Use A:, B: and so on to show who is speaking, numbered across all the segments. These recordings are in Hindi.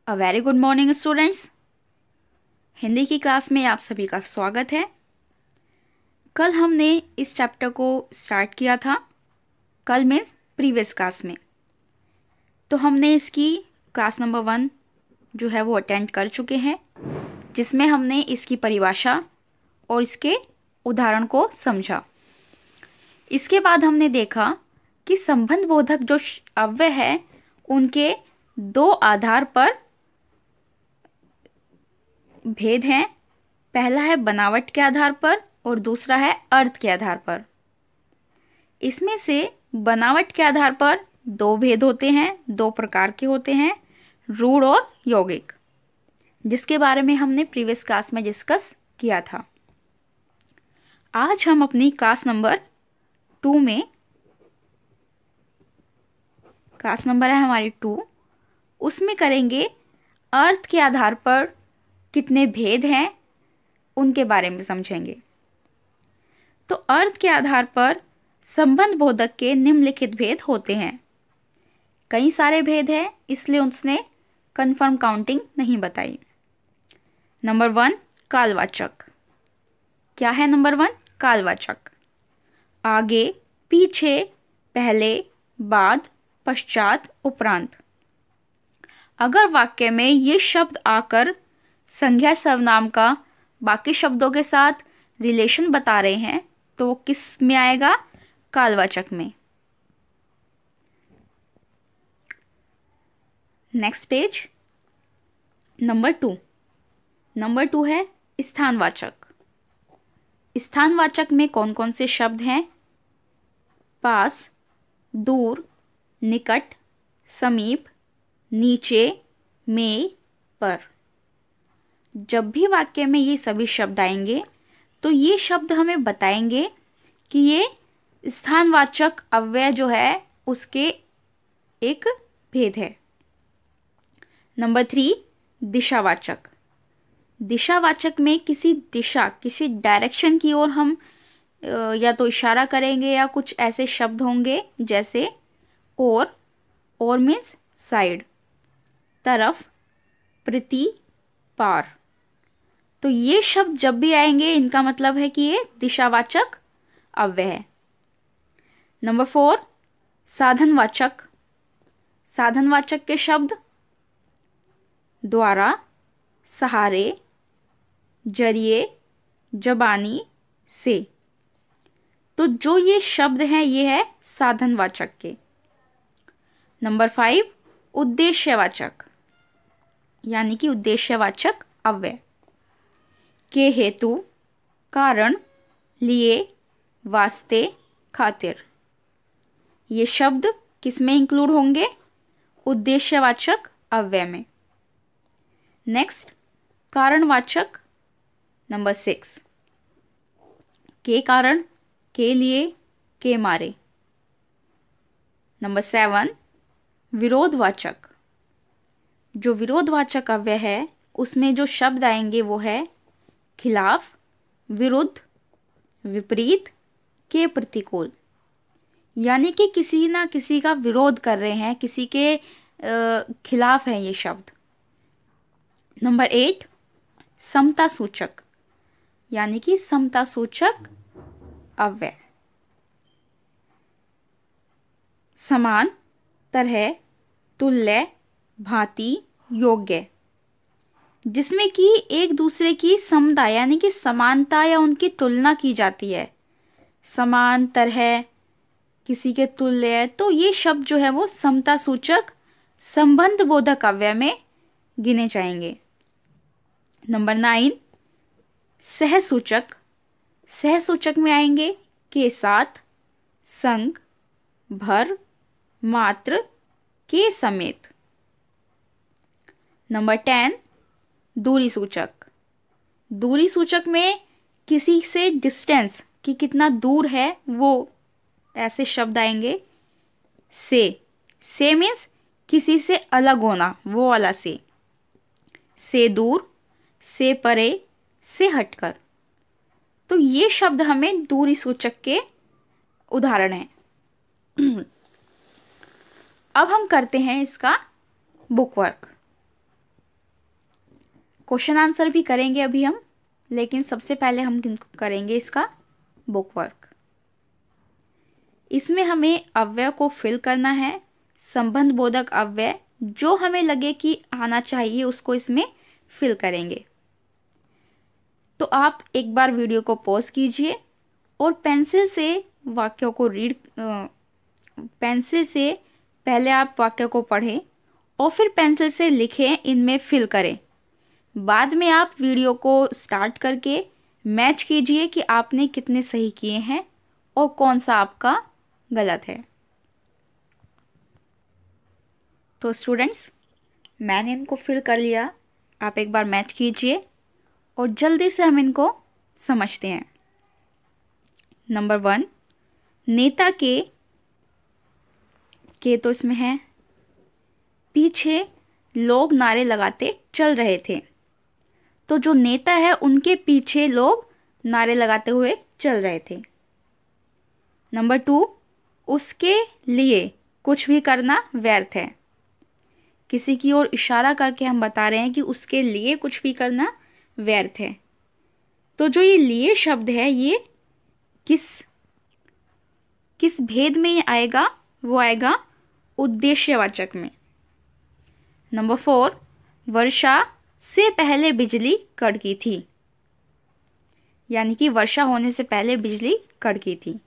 A: A very good morning students. Hindi की क्लास में आप सभी का स्वागत है। कल हमने इस चैप्टर को स्टार्ट किया था। कल मीन्स प्रीवियस क्लास में। तो हमने इसकी क्लास नंबर 1 जो है वो अटेंड कर चुके हैं, जिसमें हमने इसकी परिभाषा और इसके उदाहरण को समझा। इसके बाद हमने देखा कि संबंध बोधक जो अव्यय है उनके दो आधार पर भेद हैं। पहला है बनावट के आधार पर और दूसरा है अर्थ के आधार पर। इसमें से बनावट के आधार पर दो भेद होते हैं, दो प्रकार के होते हैं, रूढ़ और यौगिक, जिसके बारे में हमने प्रीवियस क्लास में डिस्कस किया था। आज हम अपनी क्लास नंबर 2 में, क्लास नंबर है हमारी 2, उसमें करेंगे अर्थ के आधार पर कितने भेद हैं उनके बारे में समझेंगे। तो अर्थ के आधार पर संबंध बोधक के निम्नलिखित भेद होते हैं। कई सारे भेद हैं, इसलिए उसने कंफर्म काउंटिंग नहीं बताई। नंबर 1 कालवाचक। क्या है नंबर 1? कालवाचक। आगे, पीछे, पहले, बाद, पश्चात, उपरांत। अगर वाक्य में ये शब्द आकर संज्ञा सर्वनाम का बाकी शब्दों के साथ रिलेशन बता रहे हैं तो वो किस में आएगा? कालवाचक में। Next page, number 2। नंबर 2 है स्थानवाचक। स्थानवाचक में कौन कौन से शब्द हैं? पास, दूर, निकट, समीप, नीचे, में, पर। जब भी वाक्य में ये सभी शब्द आएंगे तो ये शब्द हमें बताएंगे कि ये स्थानवाचक अव्यय जो है उसके एक भेद है। नंबर 3 दिशावाचक। दिशावाचक में किसी दिशा, किसी डायरेक्शन की ओर हम या तो इशारा करेंगे या कुछ ऐसे शब्द होंगे जैसे और मीन्स साइड, तरफ, प्रति, पार। तो ये शब्द जब भी आएंगे इनका मतलब है कि ये दिशावाचक अव्यय है। नंबर 4 साधनवाचक। साधनवाचक के शब्द द्वारा, सहारे, जरिए, जबानी, से। तो जो ये शब्द हैं ये है साधनवाचक के। नंबर 5 उद्देश्यवाचक, यानी कि उद्देश्यवाचक अव्यय। के हेतु, कारण, लिए, वास्ते, खातिर। ये शब्द किस में इंक्लूड होंगे? उद्देश्यवाचक अव्यय में। नेक्स्ट कारणवाचक, नंबर 6। के कारण, के लिए, के मारे। नंबर 7 विरोधवाचक। जो विरोधवाचक अव्यय है उसमें जो शब्द आएंगे वो है खिलाफ, विरुद्ध, विपरीत, के प्रतिकूल। यानी कि किसी ना किसी का विरोध कर रहे हैं, किसी के खिलाफ है ये शब्द। नंबर 8 समता सूचक, यानी कि समता सूचक अव्यय। समान, तरह, तुल्य, भांति, योग्य, जिसमें कि एक दूसरे की समता यानी कि समानता या उनकी तुलना की जाती है। समान, तरह, किसी के तुल्य, तो ये शब्द जो है वो समता सूचक संबंध बोधक अव्यय में गिने जाएंगे। नंबर 9 सहसूचक। सहसूचक में आएंगे के साथ, संग, भर, मात्र, के समेत। नंबर 10 दूरी सूचक। दूरी सूचक में किसी से डिस्टेंस कि कितना दूर है वो ऐसे शब्द आएंगे। से मीन्स किसी से अलग होना, वो वाला से दूर, से परे, से हटकर। तो ये शब्द हमें दूरी सूचक के उदाहरण हैं। अब हम करते हैं इसका बुक वर्क। क्वेश्चन आंसर भी करेंगे अभी हम, लेकिन सबसे पहले हम करेंगे इसका बुक वर्क। इसमें हमें अव्यय को फिल करना है, संबंध बोधक अव्यय जो हमें लगे कि आना चाहिए उसको इसमें फिल करेंगे। तो आप एक बार वीडियो को पॉज कीजिए और पेंसिल से वाक्यों को पेंसिल से पहले आप वाक्य को पढ़ें और फिर पेंसिल से लिखें, इनमें फिल करें। बाद में आप वीडियो को स्टार्ट करके मैच कीजिए कि आपने कितने सही किए हैं और कौन सा आपका गलत है। तो स्टूडेंट्स, मैंने इनको फिल कर लिया, आप एक बार मैच कीजिए और जल्दी से हम इनको समझते हैं। नंबर 1, नेता के तो इसमें है पीछे लोग नारे लगाते चल रहे थे। तो जो नेता है उनके पीछे लोग नारे लगाते हुए चल रहे थे। नंबर 2, उसके लिए कुछ भी करना व्यर्थ है। किसी की ओर इशारा करके हम बता रहे हैं कि उसके लिए कुछ भी करना व्यर्थ है। तो जो ये लिए शब्द है ये किस भेद में ये आएगा? वो आएगा उद्देश्यवाचक में। नंबर 4, वर्षा से पहले बिजली कड़की थी, यानी कि वर्षा होने से पहले बिजली कड़की थी।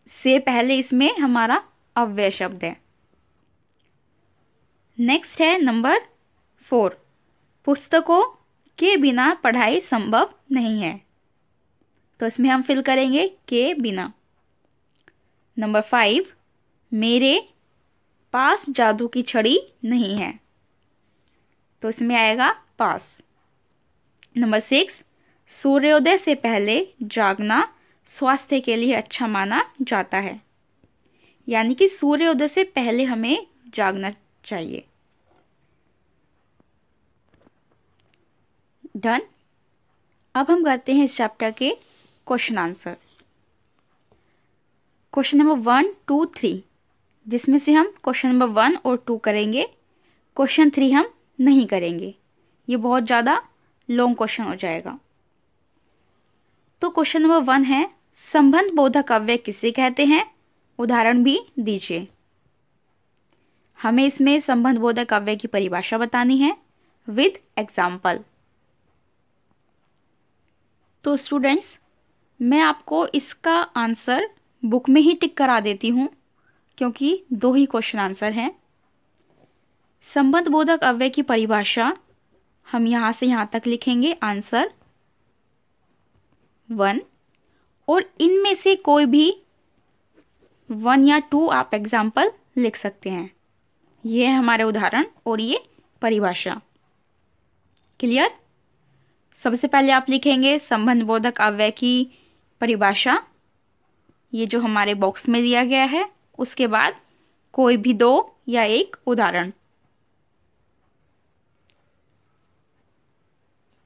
A: से पहले इसमें हमारा अव्यय शब्द है। नेक्स्ट है नंबर 4, पुस्तकों के बिना पढ़ाई संभव नहीं है। तो इसमें हम फिल करेंगे के बिना। नंबर 5, मेरे पास जादू की छड़ी नहीं है। तो इसमें आएगा पास। नंबर 6, सूर्योदय से पहले जागना स्वास्थ्य के लिए अच्छा माना जाता है, यानी कि सूर्योदय से पहले हमें जागना चाहिए। डन। अब हम करते हैं इस चैप्टर के क्वेश्चन आंसर। क्वेश्चन नंबर 1, 2, 3, जिसमें से हम क्वेश्चन नंबर 1 और 2 करेंगे। क्वेश्चन 3 हम नहीं करेंगे, ये बहुत ज़्यादा लॉन्ग क्वेश्चन हो जाएगा। तो क्वेश्चन नंबर 1 है, संबंध बोधक अव्यय किसे कहते हैं? उदाहरण भी दीजिए। हमें इसमें संबंध बोधक अव्यय की परिभाषा बतानी है विद एग्जाम्पल। तो स्टूडेंट्स, मैं आपको इसका आंसर बुक में ही टिक करा देती हूँ, क्योंकि 2 ही क्वेश्चन आंसर हैं। संबंध बोधक अव्यय की परिभाषा हम यहाँ से यहाँ तक लिखेंगे आंसर 1, और इनमें से कोई भी 1 या 2 आप एग्जाम्पल लिख सकते हैं। ये है हमारे उदाहरण और ये परिभाषा। क्लियर? सबसे पहले आप लिखेंगे संबंध बोधक अव्यय की परिभाषा, ये जो हमारे बॉक्स में दिया गया है, उसके बाद कोई भी 2 या 1 उदाहरण।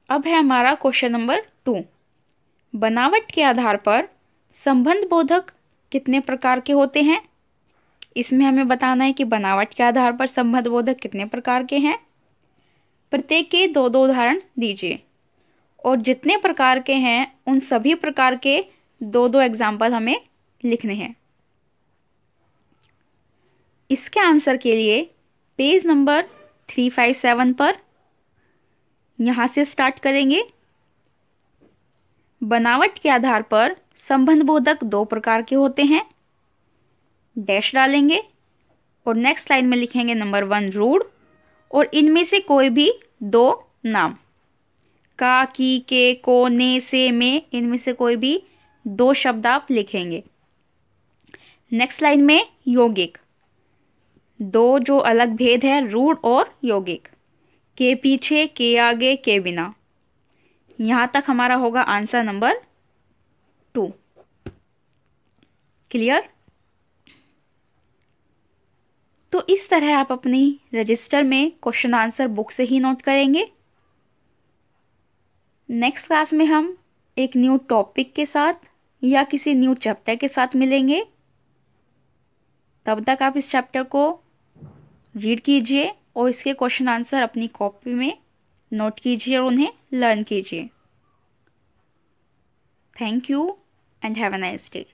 A: अब है हमारा क्वेश्चन नंबर 2, बनावट के आधार पर संबंध बोधक कितने प्रकार के होते हैं? इसमें हमें बताना है कि बनावट के आधार पर संबंध बोधक कितने प्रकार के हैं। प्रत्येक के 2-2 उदाहरण दीजिए और जितने प्रकार के हैं उन सभी प्रकार के 2-2 एग्जाम्पल हमें लिखने हैं। इसके आंसर के लिए पेज नंबर 357 पर यहाँ से स्टार्ट करेंगे। बनावट के आधार पर संबंध बोधक 2 प्रकार के होते हैं, डैश डालेंगे और नेक्स्ट लाइन में लिखेंगे नंबर 1 रूढ़, और इनमें से कोई भी 2 नाम, का, की, के, को, ने, से, में, इनमें से कोई भी 2 शब्द आप लिखेंगे। नेक्स्ट लाइन में यौगिक, 2 जो अलग भेद है, रूढ़ और यौगिक, के पीछे, के आगे, के बिना। यहां तक हमारा होगा आंसर नंबर 2। क्लियर? तो इस तरह आप अपनी रजिस्टर में क्वेश्चन आंसर बुक से ही नोट करेंगे। नेक्स्ट क्लास में हम एक न्यू टॉपिक के साथ या किसी न्यू चैप्टर के साथ मिलेंगे। तब तक आप इस चैप्टर को रीड कीजिए और इसके क्वेश्चन आंसर अपनी कॉपी में नोट कीजिए और उन्हें लर्न कीजिए। Thank you and have a nice day.